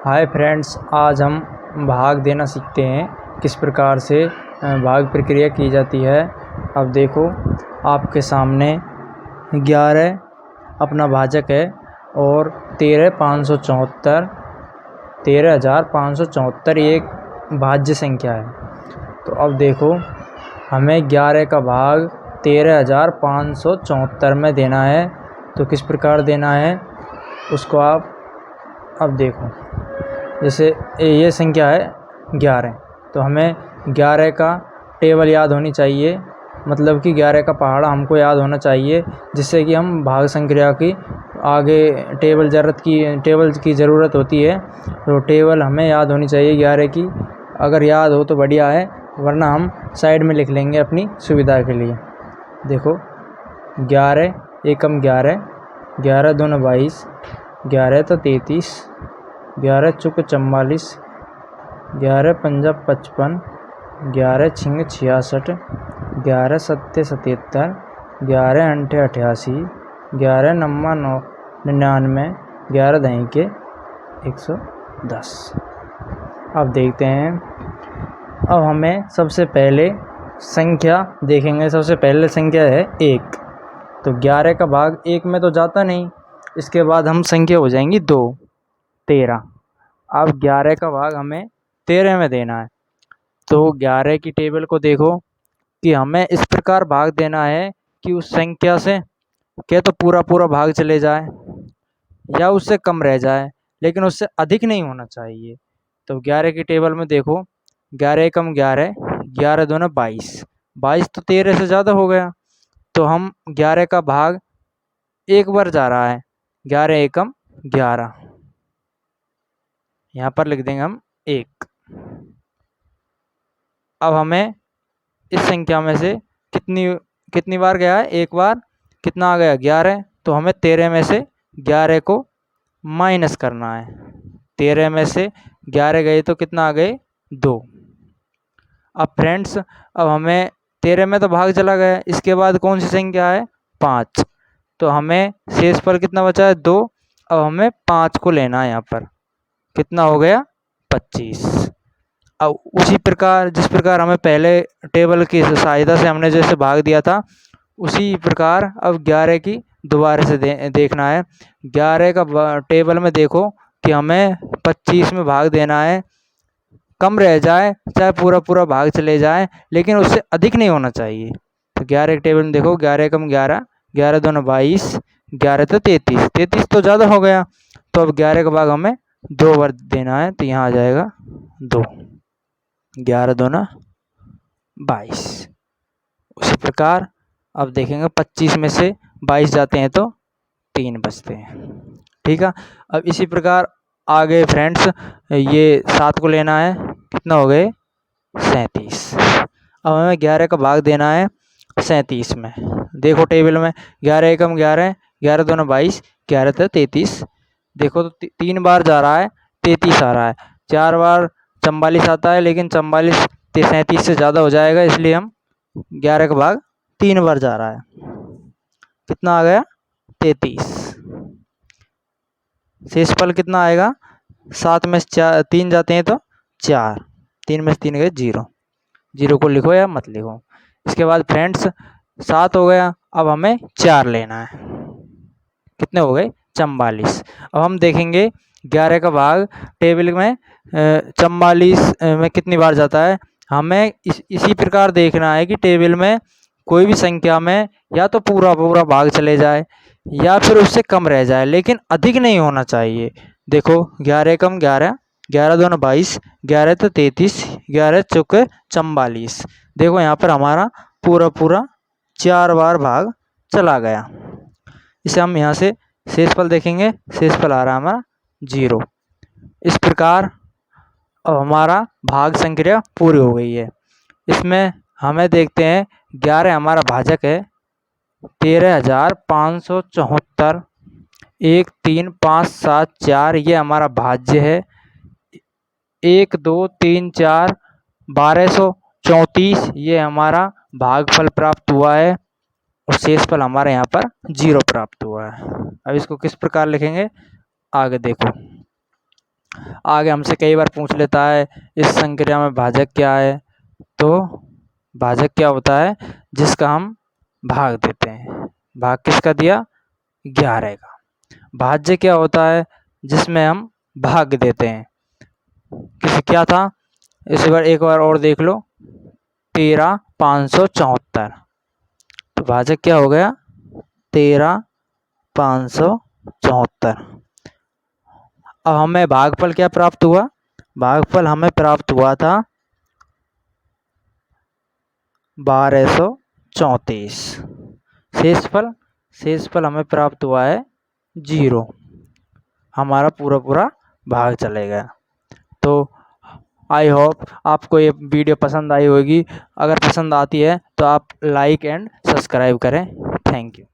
Hi friends, आज हम भाग देना सीखते हैं किस प्रकार से भाग प्रक्रिया की जाती है। अब देखो, आपके सामने 11 अपना भाजक है और 13,574 एक भाज्य संख्या है। तो अब देखो, हमें 11 का भाग 13,574 में देना है। तो किस प्रकार देना है उसको आप अब देखो। जैसे ये संख्या है 11, तो हमें 11 का टेबल याद होनी चाहिए, मतलब कि 11 का पहाड़ा हमको याद होना चाहिए, जिससे कि हम भाग संक्रिया की आगे टेबल की ज़रूरत होती है। तो टेबल हमें याद होनी चाहिए 11 की। अगर याद हो तो बढ़िया है, वरना हम साइड में लिख लेंगे अपनी सुविधा के लिए। देखो, 11 एकम 11, 11 दूना 22, 11 तो 33, 11 चौक 44, 11 पंजा 55, 11 छिंग 66, 11 सत्ते 77, 11 अंठे 88, 11 नम्मा 99, 11 दही के 110। अब देखते हैं। अब हमें सबसे पहले संख्या देखेंगे। सबसे पहले संख्या है 1। तो 11 का भाग 1 में तो जाता नहीं, इसके बाद हम संख्या हो जाएंगी 2, 13। अब 11 का भाग हमें 13 में देना है। तो 11 की टेबल को देखो कि हमें इस प्रकार भाग देना है कि उस संख्या से क्या तो पूरा भाग चले जाए या उससे कम रह जाए, लेकिन उससे अधिक नहीं होना चाहिए। तो 11 की टेबल में देखो, 11 एकम 11, 11 दूना 22, 22 तो 13 से ज़्यादा हो गया। तो हम 11 का भाग एक बार जा रहा है, 11 एकम 11, यहाँ पर लिख देंगे हम 1। अब हमें इस संख्या में से कितनी बार गया है, एक बार। कितना आ गया, 11। तो हमें 13 में से 11 को माइनस करना है। 13 में से 11 गए तो कितना आ गए, 2। अब फ्रेंड्स, अब हमें 13 में तो भाग चला गया, इसके बाद कौन सी संख्या है, 5। तो हमें शेषफल कितना बचा है, 2। अब हमें 5 को लेना है यहाँ पर। कितना हो गया, 25। अब उसी प्रकार जिस प्रकार हमें पहले टेबल की सहायता से हमने जैसे भाग दिया था, उसी प्रकार अब 11 की दोबारा से देखना है। 11 का टेबल में देखो कि हमें 25 में भाग देना है। कम रह जाए चाहे पूरा भाग चले जाए, लेकिन उससे अधिक नहीं होना चाहिए। तो 11 के टेबल में देखो, 11 कम 11, 11 दूना 22, 11 तो 33, 33 तो ज़्यादा हो गया। तो अब 11 का भाग हमें 2 बार देना है। तो यहाँ आ जाएगा 2, 11 दूना 22। उसी प्रकार अब देखेंगे 25 में से 22 जाते हैं तो 3 बचते हैं। ठीक है। अब इसी प्रकार आगे फ्रेंड्स, ये 7 को लेना है, कितना हो गए, 37। अब हमें 11 का भाग देना है 37 में। देखो टेबल में, 11 एकम 11, 11 दूना 22, 11 तो 33। देखो तो 3 बार जा रहा है, 33 आ रहा है। 4 बार 44 आता है, लेकिन 44 37 से ज़्यादा हो जाएगा, इसलिए हम 11 का भाग 3 बार जा रहा है। कितना आ गया, 33। शेषफल कितना आएगा, 7 में से 3 जाते हैं तो 4, 3 में से 3 गए 0, 0 को लिखो या मत लिखो। इसके बाद फ्रेंड्स 7 हो गया, अब हमें 4 लेना है। कितने हो गए, 44। अब हम देखेंगे 11 का भाग टेबल में 44 में कितनी बार जाता है। हमें इसी प्रकार देखना है कि टेबल में कोई भी संख्या में या तो पूरा भाग चले जाए या फिर उससे कम रह जाए, लेकिन अधिक नहीं होना चाहिए। देखो, 11 कम 11, 11 दूना 22, 11 तो 33, 11 चौक 44। देखो यहाँ पर हमारा पूरा 4 बार भाग चला गया। इसे हम यहाँ से शेषफल देखेंगे, शेषफल आ रहा है हमारा 0। इस प्रकार अब हमारा भाग संक्रिया पूरी हो गई है। इसमें हमें देखते हैं 11 हमारा भाजक है, 13,574, 1 3 5 7 4 ये हमारा भाज्य है, 1 2 3 4 1234 ये हमारा भागफल प्राप्त हुआ है, और शेषफल हमारे यहाँ पर 0 प्राप्त हुआ है। अब इसको किस प्रकार लिखेंगे, आगे देखो। आगे हमसे कई बार पूछ लेता है इस संक्रिया में भाजक क्या है, तो भाजक क्या होता है, जिसका हम भाग देते हैं। भाग किसका दिया, 11 का। भाज्य क्या होता है, जिसमें हम भाग देते हैं। किसी क्या था, इस बार एक बार और देख लो, 13,574। तो भाजक क्या हो गया, 13,574। अब हमें भागफल क्या प्राप्त हुआ, भागफल हमें प्राप्त हुआ था 1234। शेषफल हमें प्राप्त हुआ है 0। हमारा पूरा भाग चले गया। तो आई होप आपको ये वीडियो पसंद आई होगी। अगर पसंद आती है तो आप लाइक एंड सब्सक्राइब करें। Thank you.